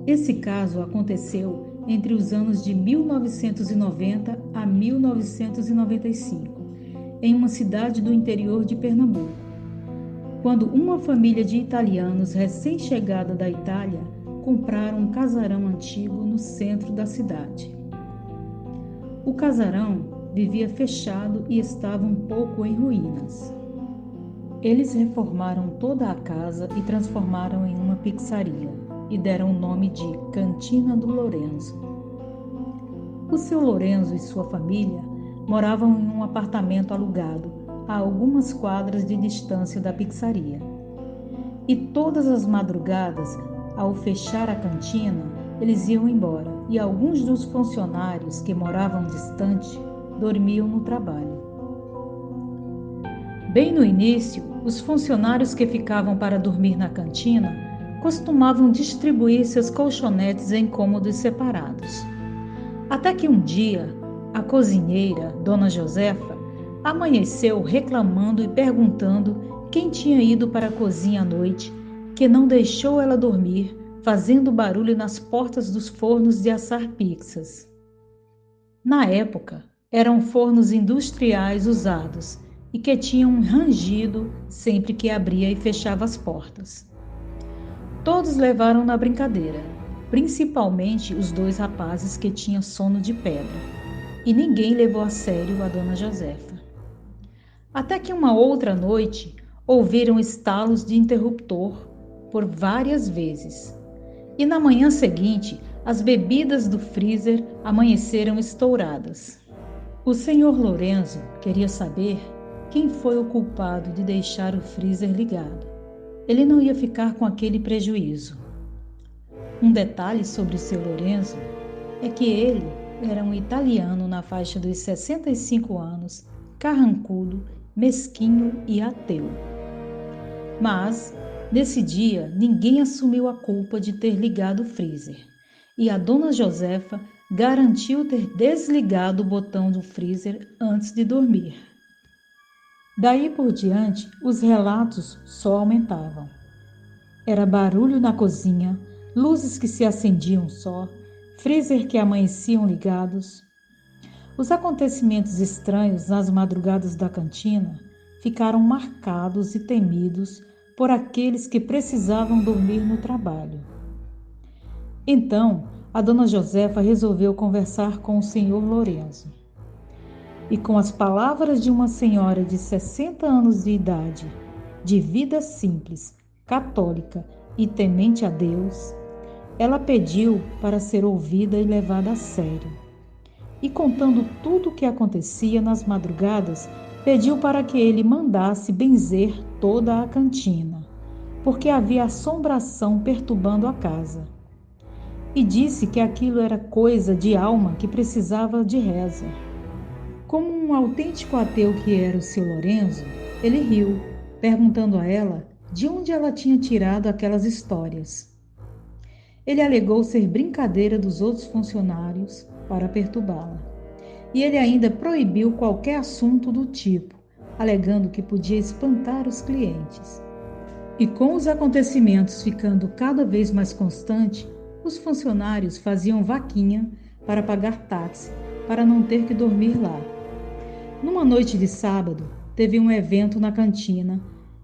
Esse caso aconteceu entre os anos de 1990 a 1995, em uma cidade do interior de Pernambuco, quando uma família de italianos recém-chegada da Itália compraram um casarão antigo no centro da cidade. O casarão vivia fechado e estava um pouco em ruínas. Eles reformaram toda a casa e transformaram em uma pizzaria e deram o nome de Cantina do Lorenzo. O seu Lorenzo e sua família moravam em um apartamento alugado a algumas quadras de distância da pizzaria. E todas as madrugadas, ao fechar a cantina, eles iam embora e alguns dos funcionários que moravam distante dormiam no trabalho. Bem no início, os funcionários que ficavam para dormir na cantina costumavam distribuir seus colchonetes em cômodos separados. Até que um dia, a cozinheira, Dona Josefa, amanheceu reclamando e perguntando quem tinha ido para a cozinha à noite, que não deixou ela dormir, fazendo barulho nas portas dos fornos de assar pizzas. Na época, eram fornos industriais usados e que tinham um rangido sempre que abria e fechava as portas. Todos levaram na brincadeira, principalmente os dois rapazes que tinham sono de pedra, e ninguém levou a sério a Dona Josefa. Até que uma outra noite, ouviram estalos de interruptor por várias vezes, e na manhã seguinte, as bebidas do freezer amanheceram estouradas. O senhor Lorenzo queria saber quem foi o culpado de deixar o freezer ligado. Ele não ia ficar com aquele prejuízo. Um detalhe sobre o seu Lorenzo é que ele era um italiano na faixa dos 65 anos, carrancudo, mesquinho e ateu. Mas, nesse dia, ninguém assumiu a culpa de ter ligado o freezer, e a Dona Josefa garantiu ter desligado o botão do freezer antes de dormir. Daí por diante, os relatos só aumentavam. Era barulho na cozinha, luzes que se acendiam só, freezer que amanheciam ligados. Os acontecimentos estranhos nas madrugadas da cantina ficaram marcados e temidos por aqueles que precisavam dormir no trabalho. Então, a Dona Josefa resolveu conversar com o senhor Lorenzo. E com as palavras de uma senhora de 60 anos de idade, de vida simples, católica e temente a Deus, ela pediu para ser ouvida e levada a sério. E contando tudo o que acontecia nas madrugadas, pediu para que ele mandasse benzer toda a cantina, porque havia assombração perturbando a casa. E disse que aquilo era coisa de alma que precisava de reza. Como um autêntico ateu que era o seu Lorenzo, ele riu, perguntando a ela de onde ela tinha tirado aquelas histórias. Ele alegou ser brincadeira dos outros funcionários para perturbá-la. E ele ainda proibiu qualquer assunto do tipo, alegando que podia espantar os clientes. E com os acontecimentos ficando cada vez mais constantes, os funcionários faziam vaquinha para pagar táxi, para não ter que dormir lá. Numa noite de sábado, teve um evento na cantina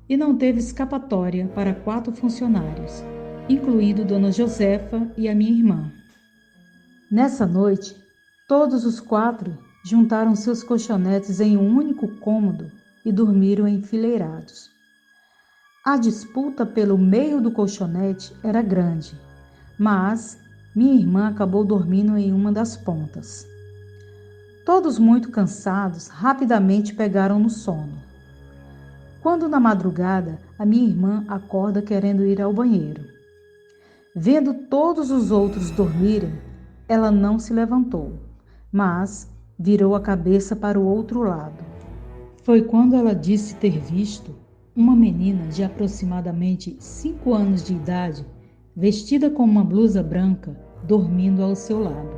e não teve escapatória para 4 funcionários, incluindo Dona Josefa e a minha irmã. Nessa noite, todos os 4 juntaram seus colchonetes em um único cômodo e dormiram enfileirados. A disputa pelo meio do colchonete era grande, mas minha irmã acabou dormindo em uma das pontas. Todos muito cansados, rapidamente pegaram no sono. Quando na madrugada, a minha irmã acorda querendo ir ao banheiro. Vendo todos os outros dormirem, ela não se levantou, mas virou a cabeça para o outro lado. Foi quando ela disse ter visto uma menina de aproximadamente 5 anos de idade, vestida com uma blusa branca, dormindo ao seu lado.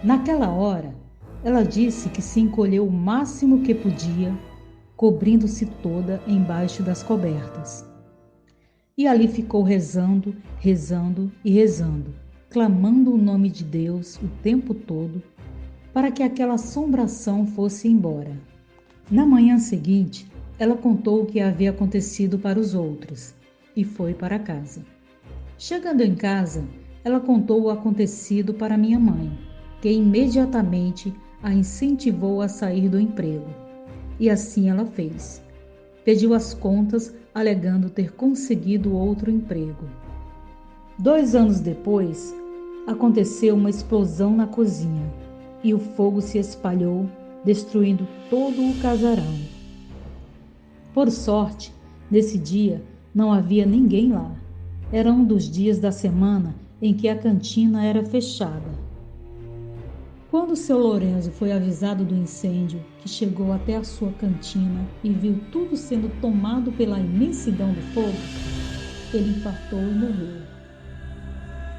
Naquela hora, ela disse que se encolheu o máximo que podia, cobrindo-se toda embaixo das cobertas. e ali ficou rezando, rezando e rezando, clamando o nome de Deus o tempo todo para que aquela assombração fosse embora. Na manhã seguinte, ela contou o que havia acontecido para os outros e foi para casa. Chegando em casa, ela contou o acontecido para minha mãe, que imediatamente a incentivou a sair do emprego. E assim ela fez. Pediu as contas, alegando ter conseguido outro emprego. 2 anos depois, aconteceu uma explosão na cozinha e o fogo se espalhou, destruindo todo o casarão. Por sorte, nesse dia não havia ninguém lá. Era um dos dias da semana em que a cantina era fechada. Quando seu Lourenço foi avisado do incêndio, que chegou até a sua cantina e viu tudo sendo tomado pela imensidão do fogo, ele infartou e morreu.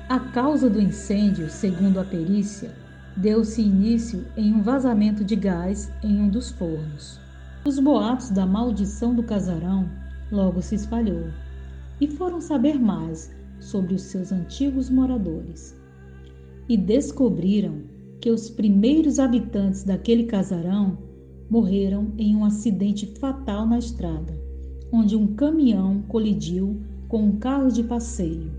A causa do incêndio, segundo a perícia, deu-se início em um vazamento de gás em um dos fornos. Os boatos da maldição do casarão logo se espalhou e foram saber mais sobre os seus antigos moradores. E descobriram que os primeiros habitantes daquele casarão morreram em um acidente fatal na estrada, onde um caminhão colidiu com um carro de passeio,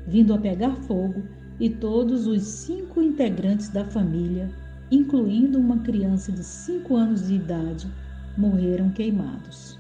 vindo a pegar fogo, e todos os 5 integrantes da família, incluindo uma criança de 5 anos de idade, morreram queimados.